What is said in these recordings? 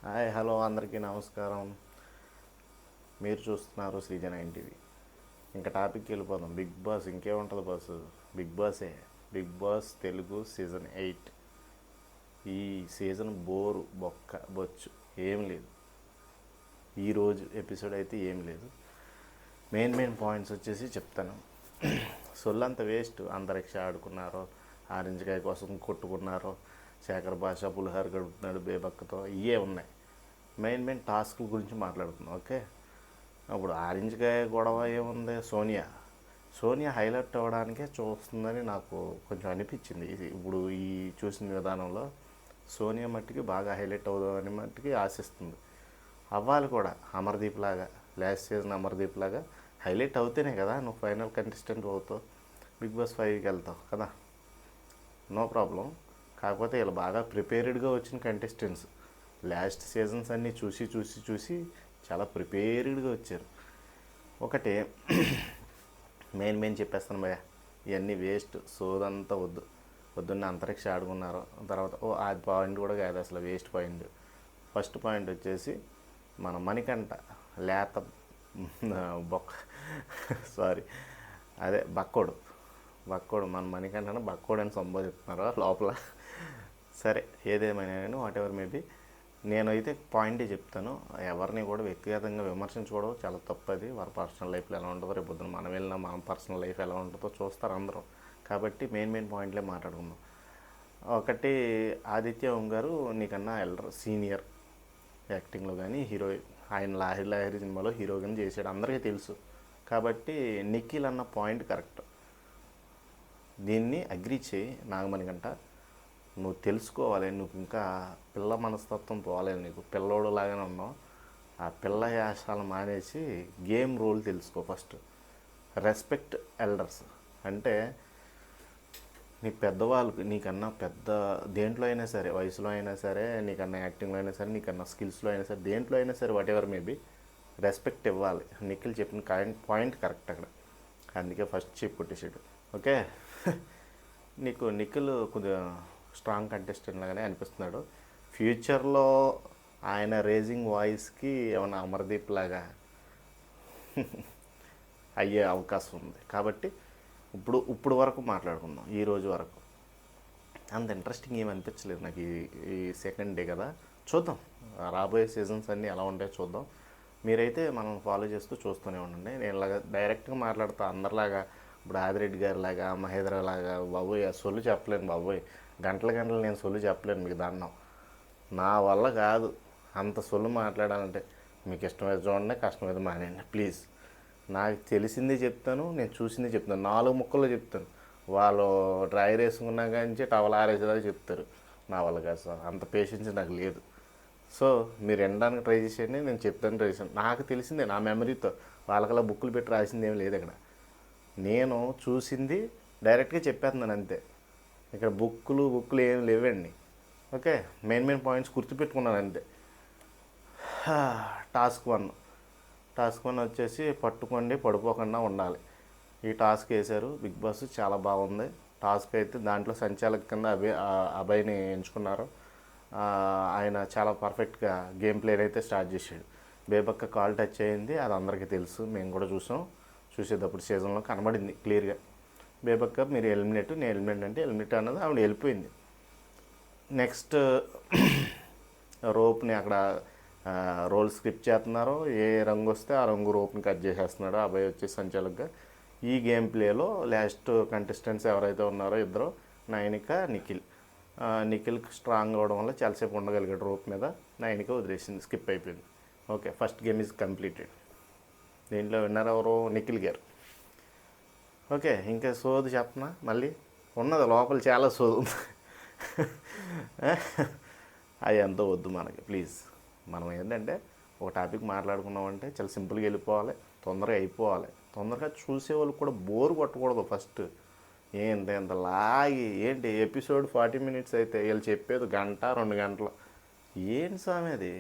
Hi hello అందరికీ నమస్కారం. మీరు చూస్తున్నారు సీజన్ 9 టీవీ. ఇంకా టాపిక్కి వెళ్ళిపోదాం. బిగ్ బాస్ ఇంకేముంటుంది బస్సు, బిగ్ బాసే. Bigg Boss Telugu season 8. ఈ సీజన్ బోరు బొక్క బొచ్చు ఏం లేదు. ఈరోజు ఎపిసోడ్ అయితే ఏం లేదు. మెయిన్ పాయింట్స్ వచ్చేసి చెప్తాను. సొల్లంత వేస్ట్. అంతరిక్ష ఆడుకున్నారో, ఆరెంజ్కాయ కోసం కొట్టుకున్నారో, శేఖర్ భాష పులిహార గడుపుతున్నాడు బేబక్కతో, ఇవే ఉన్నాయి. మెయిన్ టాస్క్ గురించి మాట్లాడుతున్నాం. ఓకే, అప్పుడు ఆరెంజ్కాయ గొడవ ఏముంది, సోనియా హైలైట్ అవ్వడానికే చూస్తుందని నాకు కొంచెం అనిపించింది. ఇప్పుడు ఈ చూసిన విధానంలో సోనియా మట్టికి బాగా హైలైట్ అవుదామని మట్టికి ఆశిస్తుంది. అవ్వాలి కూడా. అమర్దీప్ లాగా, లాస్ట్ సీజన్ అమర్దీప్ లాగా హైలైట్ అవుతేనే కదా నువ్వు ఫైనల్ కంటెస్టెంట్ అవుతావు, బిగ్ బాస్ 5కి వెళ్తావు కదా. No problem. కాకపోతే వీళ్ళు బాగా ప్రిపేర్డ్గా వచ్చిన కంటెస్టెంట్స్. లాస్ట్ సీజన్స్ అన్నీ చూసి చాలా ప్రిపేర్డ్గా వచ్చారు. ఒకటి మెయిన్ చెప్పేస్తాను భయ్య, ఇవన్నీ వేస్ట్. సోదంతా వద్దు. పొద్దున్న అంతరిక్ష ఆడుకున్నారు. తర్వాత అది పాయింట్ కూడా కాదు, అసలు వేస్ట్ పాయింట్. ఫస్ట్ పాయింట్ వచ్చేసి మన మణికంఠ లేత బొక్క సారీ, అదే బక్కోడు మన మణికంఠను బక్కోడు అని సంబోధిస్తున్నారు లోపల. సరే, ఏదేమైనా నేను వాట్ ఎవర్ మేబీ, నేనైతే పాయింటే చెప్తాను. ఎవరిని కూడా వ్యక్తిగతంగా విమర్శించుకోవడం చాలా తప్పది. వారి పర్సనల్ లైఫ్లో ఎలా ఉంటుందో, రేపు పొద్దున మనం వెళ్ళినా మన పర్సనల్ లైఫ్ ఎలా ఉంటుందో చూస్తారు అందరూ. కాబట్టి మెయిన్ పాయింట్లే మాట్లాడుకుందాం. ఒకటి, ఆదిత్య ఓం గారు నీకన్నా ఎల్డర్, సీనియర్ యాక్టింగ్లో కానీ ఆయన లాహిరి సినిమాలో హీరోగాని చేసాడు, అందరికీ తెలుసు. కాబట్టి నిఖిల్ అన్న పాయింట్ కరెక్ట్. దీన్ని అగ్రీ చేయి నాగమణి గంట. నువ్వు తెలుసుకోవాలి, నువ్వు ఇంకా పిల్ల మనస్తత్వం పోలేదు, నీకు పిల్లోడు లాగానే ఉన్నావు. ఆ పిల్ల యాశాలు మానేసి గేమ్ రోల్ తెలుసుకో ఫస్ట్. Respect elders. అంటే నీ పెద్దవాళ్ళకి, నీకన్నా పెద్ద దేంట్లో అయినా సరే, వయసులో అయినా సరే, నీకన్నా యాక్టింగ్లో అయినా సరే, నీకన్నా స్కిల్స్లో అయినా సరే, దేంట్లో అయినా సరే, వాట్ ఎవర్ మేబీ, రెస్పెక్ట్ ఇవ్వాలి. నిఖిల్ చెప్పిన పాయింట్ కరెక్ట్ అక్కడ. అందుకే ఫస్ట్ చెప్పి కొట్టేసాడు. ఓకే. నీకు నిఖిల్ కొద్దిగా స్ట్రాంగ్ కంటెస్టెంట్ లాగానే అనిపిస్తున్నాడు. ఫ్యూచర్లో ఆయన రేజింగ్ వాయిస్కి ఏమైనా అమర్దీప్ లాగా అయ్యే అవకాశం ఉంది. కాబట్టి ఇప్పుడు వరకు మాట్లాడుకుందాం. ఈ రోజు వరకు అంత ఇంట్రెస్టింగ్ ఏమి అనిపించలేదు నాకు. ఈ సెకండ్ డే కదా, చూద్దాం రాబోయే సీజన్స్ అన్నీ ఎలా ఉంటాయో చూద్దాం. మీరైతే మనం ఫాలో చేస్తూ చూస్తూనే ఉండండి. నేను ఇలాగా డైరెక్ట్గా మాట్లాడుతా అందరిలాగా. ఇప్పుడు ఆదిరెడ్డి గారి లాగా, మహేంద్ర లాగా బాబోయ్ ఆ సొల్లు చెప్పలేను బాబోయ్. గంటలు నేను సొల్లు చెప్పలేను మీకు దండం. నా వల్ల కాదు అంత సొల్లు మాట్లాడాలంటే. మీకు ఇష్టమైతే చూడండి, కష్టమైతే మానేయండి ప్లీజ్. నాకు తెలిసిందే చెప్తాను, నేను చూసిందే చెప్తాను. 4 ముక్కల్లో చెప్తాను. వాళ్ళు డ్రై వేసుకున్నా కానీ టవల్ ఆరేసేలా చెప్తారు. నా వల్ల కాదు సార్, అంత పేషెన్స్ నాకు లేదు. సో మీరు వినడానికి ట్రై చేసేయండి, నేను చెప్తాను ట్రై చేశాను. నాకు తెలిసిందే నా మెమరీతో. వాళ్ళకలా బుక్కులు పెట్టి రాసింది ఏం లేదు ఇక్కడ. నేను చూసింది డైరెక్ట్గా చెప్పేస్తున్నాను అంతే. ఇక్కడ బుక్కులు ఏం లేవండి. ఓకే, మెయిన్ పాయింట్స్ గుర్తుపెట్టుకున్నాను అంతే. టాస్క్ 1 వచ్చేసి పట్టుకోండి పడిపోకుండా ఉండాలి. ఈ టాస్క్ వేశారు బిగ్ బాస్, చాలా బాగుంది టాస్క్ అయితే. దాంట్లో సంచాలక కింద అభయ్ని ఎంచుకున్నారు. ఆయన చాలా పర్ఫెక్ట్గా గేమ్ ప్లేని అయితే స్టార్ట్ చేశాడు. బేబక్క కాల్ టచ్ అయింది, అది అందరికీ తెలుసు, మేము కూడా చూసాం. చూసేటప్పుడు సీజన్లో కనబడింది క్లియర్గా. బేబక్క మీరు ఎలిమినేట్, నేను ఎలిమినేట్ అంటే ఎలిమినేట్ అన్నది ఆవిడ వెళ్ళిపోయింది. నెక్స్ట్ రోప్ని అక్కడ రోల్ స్క్రిప్ట్ చేస్తున్నారు. ఏ రంగు వస్తే ఆ రంగు రోప్ని కట్ చేసేస్తున్నాడు అబ్బాయి వచ్చేసి సంచాలకుగా. ఈ గేమ్ ప్లేలో లాస్ట్ కంటెస్టెంట్స్ ఎవరైతే ఉన్నారో ఇద్దరు, నైనిక, నిఖిల్ స్ట్రాంగ్ అవ్వడం వల్ల చాలాసేపు ఉండగలిగాడు రోప్ మీద. నైనిక వదిలేసింది, స్కిప్ అయిపోయింది. Okay, first game is completed. దీంట్లో విన్నర్ ఎవరు? నిఖిల్ గారు. ఓకే, ఇంకా సోది చెప్పనా మళ్ళీ? ఉన్నది లోపల చాలా సోదు ఉంది. అది ఎంతో వద్దు మనకి ప్లీజ్. మనం ఏంటంటే ఒక టాపిక్ మాట్లాడుకున్నామంటే చాలా సింపుల్గా వెళ్ళిపోవాలి, తొందరగా అయిపోవాలి. తొందరగా చూసేవాళ్ళు కూడా బోర్ కొట్టకూడదు ఫస్ట్. ఎంత లాగి ఏంటి ఎపిసోడ్ 40 minutes అయితే వీళ్ళు చెప్పేది 1-2 గంటలు. ఏంటి స్వామి అది?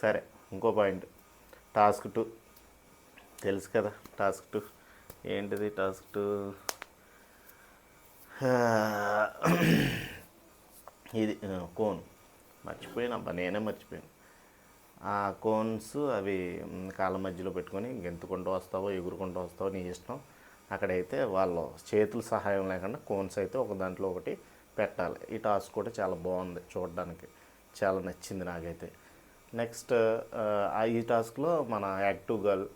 సరే, ఇంకో పాయింట్, టాస్క్ 2 తెలుసు కదా. టాస్క్ 2 ఏంటిది? టాస్క్ 2 ఇది కోన్. మర్చిపోయాను అబ్బా, నేనే మర్చిపోయాను. ఆ కోన్స్ అవి కాళ్ళ మధ్యలో పెట్టుకొని గెంతుకుంటూ వస్తావో ఎగురుకుంటూ వస్తావో నీ ఇష్టం. అక్కడైతే వాళ్ళు చేతుల సహాయం లేకుండా కోన్స్ అయితే ఒక దాంట్లో ఒకటి పెట్టాలి. ఈ టాస్క్ కూడా చాలా బాగుంది చూడడానికి, చాలా నచ్చింది నాకైతే. నెక్స్ట్ ఈ టాస్క్లో మన యాక్టివ్ గర్ల్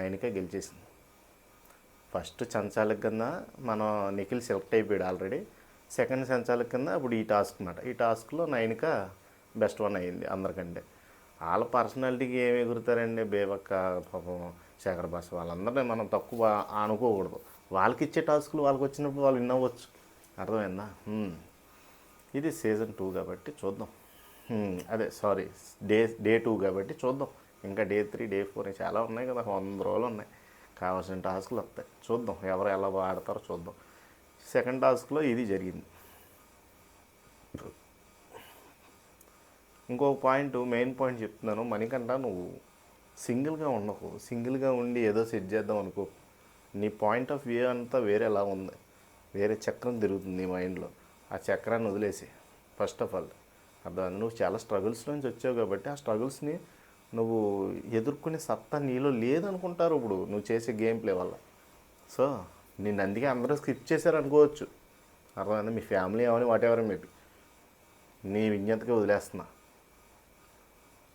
నైనిక గెలిచేసింది. ఫస్ట్ సంచాలక్ కింద మనం నిఖిల్ సెలెక్ట్ అయిపోయాడు ఆల్రెడీ. సెకండ్ సంచాలక్ కింద ఇప్పుడు ఈ టాస్క్ అన్నమాట. ఈ టాస్క్లో నైనిక బెస్ట్ వన్ అయ్యింది అందరికంటే. వాళ్ళ పర్సనాలిటీకి ఏమి ఎగురుతారండి, బేబక్క, పాపం శేఖర్ భాష, వాళ్ళందరినీ మనం తక్కువ అనుకోకూడదు. వాళ్ళకి ఇచ్చే టాస్కులు వాళ్ళకి వచ్చినప్పుడు వాళ్ళు విన్ అవ్వచ్చు. అర్థమైందా? ఇది సీజన్ 2 కాబట్టి చూద్దాం. అదే సారీ, డే 2 కాబట్టి చూద్దాం. ఇంకా డే 3, డే 4 చాలా ఉన్నాయి కదా, 100 రోజులు ఉన్నాయి. కావాల్సిన టాస్కులు వస్తాయి. చూద్దాం ఎవరు ఎలా ఆడతారో చూద్దాం. సెకండ్ టాస్క్లో ఇది జరిగింది. ఇంకొక పాయింట్, మెయిన్ పాయింట్ చెప్తున్నాను. మణికంఠ, నువ్వు సింగిల్గా ఉండకు. సింగిల్గా ఉండి ఏదో సెట్ చేద్దాం అనుకో. నీ పాయింట్ ఆఫ్ వ్యూ అంతా వేరేలా ఉంది. వేరే చక్రం తిరుగుతుంది నీ మైండ్లో. ఆ చక్రాన్ని వదిలేసి ఫస్ట్ ఆఫ్ ఆల్ అర్థమైంది. నువ్వు చాలా స్ట్రగుల్స్ నుంచి వచ్చావు కాబట్టి ఆ స్ట్రగుల్స్ని నువ్వు ఎదుర్కొనే సత్తా నీలో లేదనుకుంటారు ఇప్పుడు నువ్వు చేసే గేమ్ ప్లే వల్ల. సో నేను అందుకే అందరూ స్కిప్ చేశారు అనుకోవచ్చు. అర్థమైంది. మీ ఫ్యామిలీ ఏమని వాటెవర్ మేబీ, నీ విజ్ఞతకి వదిలేస్తున్నా.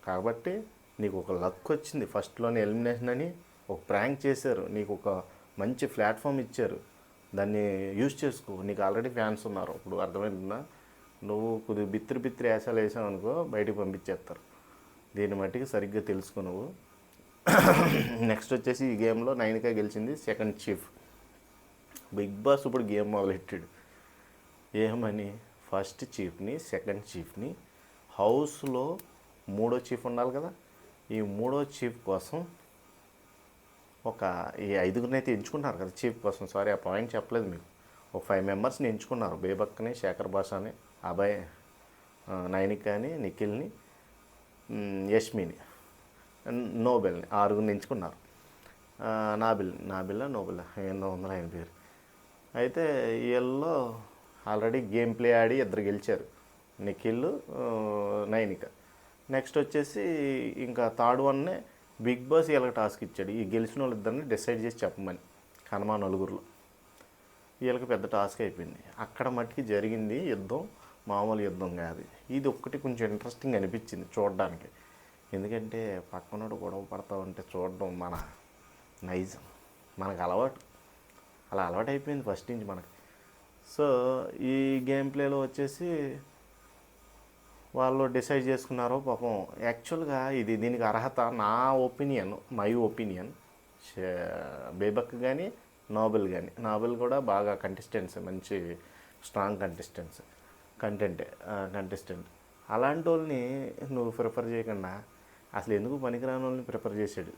కాబట్టి నీకు ఒక లక్ వచ్చింది. ఫస్ట్లోనే ఎలిమినేషన్ అని ఒక ప్రాంక్ చేశారు, నీకు ఒక మంచి ప్లాట్ఫామ్ ఇచ్చారు. దాన్ని యూజ్ చేసుకో. నీకు ఆల్రెడీ ఫ్యాన్స్ ఉన్నారు. ఇప్పుడు అర్థమైందా? నువ్వు కొద్దిగా బిత్తిరి వేసాలు వేసావు అనుకో, బయటికి పంపించేస్తారు. దీన్ని మట్టికి సరిగ్గా తెలుసుకో నువ్వు. నెక్స్ట్ వచ్చేసి ఈ గేమ్లో నైనిక గెలిచింది, సెకండ్ చీఫ్. బిగ్ బాస్ ఇప్పుడు గేమ్ మొదలెట్టాడు. ఏమని, ఫస్ట్ చీఫ్ని, సెకండ్ చీఫ్ని, హౌస్లో మూడో చీఫ్ ఉండాలి కదా, ఈ మూడో చీఫ్ కోసం ఈ 5గురిని అయితే ఎంచుకున్నారు కదా చీఫ్ కోసం. సారీ, ఆ పాయింట్ చెప్పలేదు మీకు. ఒక 5 మెంబర్స్ని ఎంచుకున్నారు. బేబక్కని, శేఖర్ భాషని, అభయ్, నైనికాని, నిఖిల్ని, యష్మిని, నోబెల్ని, 6గురిని ఎంచుకున్నారు. నాబిల్లా నోబెల్లా ఏందో ఉందా ఆయన పేరు. అయితే వీళ్ళలో ఆల్రెడీ గేమ్ ప్లే ఆడి 2 గెలిచారు, నిఖిల్, నైనిక. నెక్స్ట్ వచ్చేసి ఇంకా థర్డ్ వన్నే బిగ్ బాస్ వీళ్ళకి టాస్క్ ఇచ్చాడు. ఈ గెలిచిన వాళ్ళిద్దరిని డిసైడ్ చేసి చెప్పమని. కనుమ 4గురిలో వీళ్ళకి పెద్ద టాస్క్ అయిపోయింది. అక్కడ మట్టికి జరిగింది యుద్ధం, మామూలు యుద్ధం కాదు. ఇది ఒక్కటి కొంచెం ఇంట్రెస్టింగ్ అనిపించింది చూడడానికి. ఎందుకంటే పక్కనోడు గొడవ పడతా ఉంటే చూడడం మన నైజం, మనకు అలవాటు. అలా అలవాటు అయిపోయింది ఫస్ట్ నుంచి మనకి. సో ఈ గేమ్ ప్లేలో వచ్చేసి వాళ్ళు డిసైడ్ చేసుకున్నారు. పాపం యాక్చువల్గా దీనికి అర్హత, మై ఒపీనియన్, బేబక్ కానీ నోబెల్ కానీ. నోబెల్ కూడా బాగా కంటెస్టెంట్స్, మంచి స్ట్రాంగ్ కంటెస్టెంట్. అలాంటి వాళ్ళని నువ్వు ప్రిఫర్ చేయకుండా అసలు ఎందుకు పనికిరాని వాళ్ళని ప్రిఫర్ చేశాడు.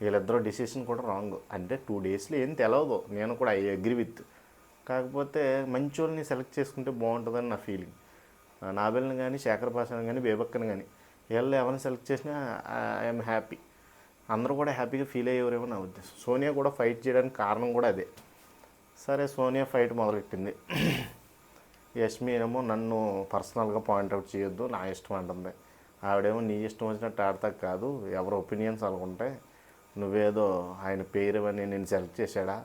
వీళ్ళిద్దరూ డెసిషన్ కూడా రాంగ్. అంటే 2 డేస్లో ఏం తెలవదు, నేను కూడా ఐ అగ్రి విత్. కాకపోతే మంచి వాళ్ళని సెలెక్ట్ చేసుకుంటే బాగుంటుందని నా ఫీలింగ్. నాబెల్ని కానీ, శేఖర్ భాషని కానీ, బేబక్కని కానీ, వీళ్ళు ఎవరిని సెలెక్ట్ చేసినా ఐఎమ్ హ్యాపీ. అందరూ కూడా హ్యాపీగా ఫీల్ అయ్యేవారేమో నా ఉద్దేశం. సోనియా కూడా ఫైట్ చేయడానికి కారణం కూడా అదే. సరే, సోనియా ఫైట్ మొదలెట్టింది. యష్మి ఏమో నన్ను పర్సనల్గా పాయింట్అవుట్ చేయొద్దు, నా ఇష్టం అంటుంది. ఆవిడేమో నీ ఇష్టం వచ్చినట్టు ఆడతా కాదు, ఎవరి ఒపీనియన్స్ అనుకుంటే, నువ్వేదో ఆయన పేరు అని నేను సెలెక్ట్ చేశాడా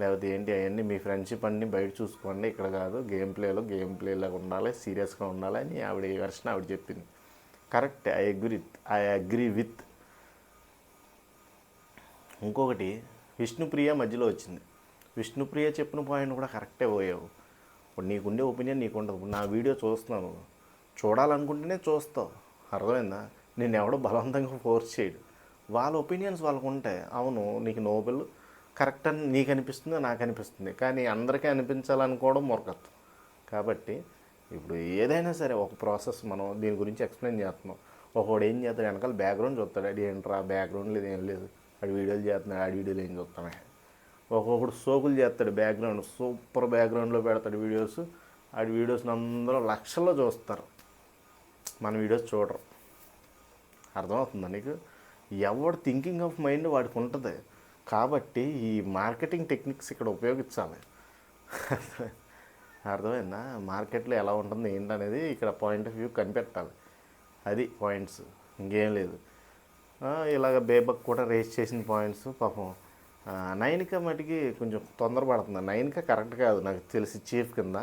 లేకపోతే ఏంటి, అవన్నీ మీ ఫ్రెండ్షిప్ అన్నీ బయట చూసుకోండి, ఇక్కడ కాదు. గేమ్ ప్లేలాగా ఉండాలి, సీరియస్గా ఉండాలి అని ఆవిడ ఈ వెర్షన్ ఆవిడ చెప్పింది. Correct, I agree with. ఇంకొకటి, విష్ణుప్రియ మధ్యలో వచ్చింది. విష్ణుప్రియ చెప్పిన పాయింట్ కూడా కరెక్టే పోయావు. ఇప్పుడు నీకుండే ఒపీనియన్ నీకు ఉండదు. ఇప్పుడు నా వీడియో చూస్తున్నాను, చూడాలనుకుంటేనే చూస్తావు. అర్థమైందా? నేను ఎవడో బలవంతంగా ఫోర్స్ చేయడు. వాళ్ళ ఒపీనియన్స్ వాళ్ళకు ఉంటాయి. అవును, నీకు నోబెల్ కరెక్ట్ అని నీకు అనిపిస్తుంది, నాకు అనిపిస్తుంది. కానీ అందరికీ అనిపించాలనుకోవడం మూర్ఖత్వం. కాబట్టి ఇప్పుడు ఏదైనా సరే ఒక ప్రాసెస్, మనం దీని గురించి ఎక్స్ప్లెయిన్ చేస్తున్నాం. ఒకడు ఏం చేస్తాడు, వెనకాల బ్యాక్గ్రౌండ్ చూస్తాడు. అది ఏంట్రా బ్యాక్గ్రౌండ్ లేదు, ఏం లేదు, ఆడు వీడియోలు చేస్తున్నాడు, ఆడి వీడియోలు ఏం చూస్తామే. ఒక్కొక్కడు సోకులు చేస్తాడు, బ్యాక్గ్రౌండ్ సూపర్ బ్యాక్గ్రౌండ్లో పెడతాడు వీడియోస్. ఆడి వీడియోస్ని అందరూ లక్షల్లో చూస్తారు, మన వీడియోస్ చూడరు. అర్థమవుతుందా నీకు? ఎవడు థింకింగ్ ఆఫ్ మైండ్ వాడికి ఉంటుంది. కాబట్టి ఈ మార్కెటింగ్ టెక్నిక్స్ ఇక్కడ ఉపయోగించాలి. అర్థమైందా? మార్కెట్లో ఎలా ఉంటుంది ఏంటనేది ఇక్కడ పాయింట్ ఆఫ్ వ్యూ కనిపెట్టాలి. అది పాయింట్స్, ఇంకేం లేదు. ఇలాగ బేబక్ కూడా రేస్ చేసిన పాయింట్స్ పాపం. నైనిక మటుకి కొంచెం తొందరపడుతుంది. నైనిక కరెక్ట్ కాదు నాకు తెలిసి చీఫ్ కింద.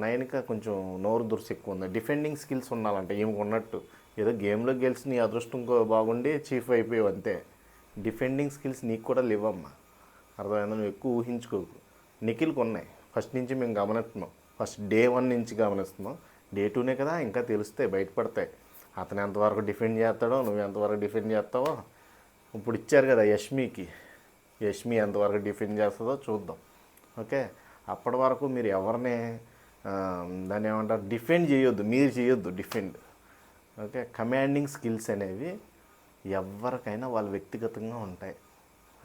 నైనిక కొంచెం నోరు దురుసు ఎక్కువ ఉంది. డిఫెండింగ్ స్కిల్స్ ఉండాలంటే ఈమెకు ఉన్నట్టు. ఏదో గేమ్లో గెలిచి నీ అదృష్టం బాగుండి చీఫ్ అయిపోయావు అంతే. డిఫెండింగ్ స్కిల్స్ నీకు కూడా లేవమ్మా, అర్థమైందా? నువ్వు ఎక్కువ ఊహించుకోకు. నిఖిల్కి ఉన్నాయి, ఫస్ట్ నుంచి మేము గమనిస్తున్నాం. ఫస్ట్ డే 1 నుంచి గమనిస్తున్నాం. డే 2నే కదా ఇంకా తెలుస్తాయి, బయటపడతాయి. అతను ఎంతవరకు డిఫెండ్ చేస్తాడో, నువ్వు ఎంతవరకు డిఫెండ్ చేస్తావో. ఇప్పుడు ఇచ్చారు కదా యష్మికి, యష్మి ఎంతవరకు డిఫెండ్ చేస్తుందో చూద్దాం. ఓకే, అప్పటి వరకు మీరు ఎవరిని దాన్ని ఏమంటారు, డిఫెండ్ చేయొద్దు, మీరు చేయొద్దు డిఫెండ్. ఓకే, కమాండింగ్ స్కిల్స్ అనేవి ఎవరికైనా వాళ్ళ వ్యక్తిగతంగా ఉంటాయి.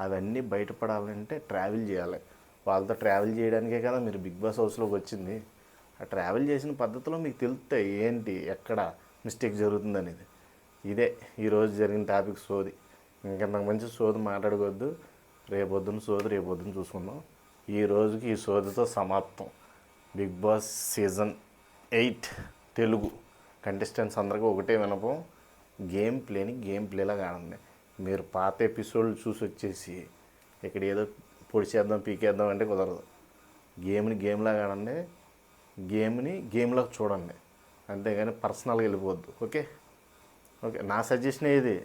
అవన్నీ బయటపడాలంటే ట్రావెల్ చేయాలి. వాళ్ళతో ట్రావెల్ చేయడానికే కదా మీరు బిగ్ బాస్ హౌస్లోకి వచ్చింది. ఆ ట్రావెల్ చేసిన పద్ధతిలో మీకు తెలుస్తాయి ఏంటి ఎక్కడ మిస్టేక్ జరుగుతుంది అనేది. ఇదే ఈరోజు జరిగిన టాపిక్ సోది. ఇంకంతకు మంచి సోది మాట్లాడుకోవద్దు. రేపొద్దున సోది రేపొద్దున చూసుకుందాం. ఈ రోజుకి ఈ సోదితో సమాప్తం. Big Boss season 8 Telugu contestants అందరికీ ఒకటే వినపం, గేమ్ ప్లేని గేమ్ ప్లేలాగా ఆడండి. మీరు పాత ఎపిసోడ్లు చూసి వచ్చేసి ఇక్కడ ఏదో పొడిచేద్దాం పీకేద్దాం అంటే కుదరదు. గేమ్ని గేమ్లాగా ఆడండి, గేమ్ని గేమ్లాగా చూడండి, అంతేగాని పర్సనల్గా వెళ్ళిపోవద్దు. ఓకే ఓకే, నా సజెషన్ ఇది.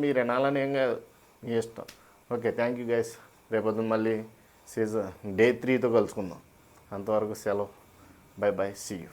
మీరు వినాలని ఏం కాదు, మీ ఇష్టం. Okay, thank you guys. రేపొద్దున మళ్ళీ సీజన్ డే 3తో కలుసుకుందాం. అంతవరకు సెలవు. Bye bye, see you.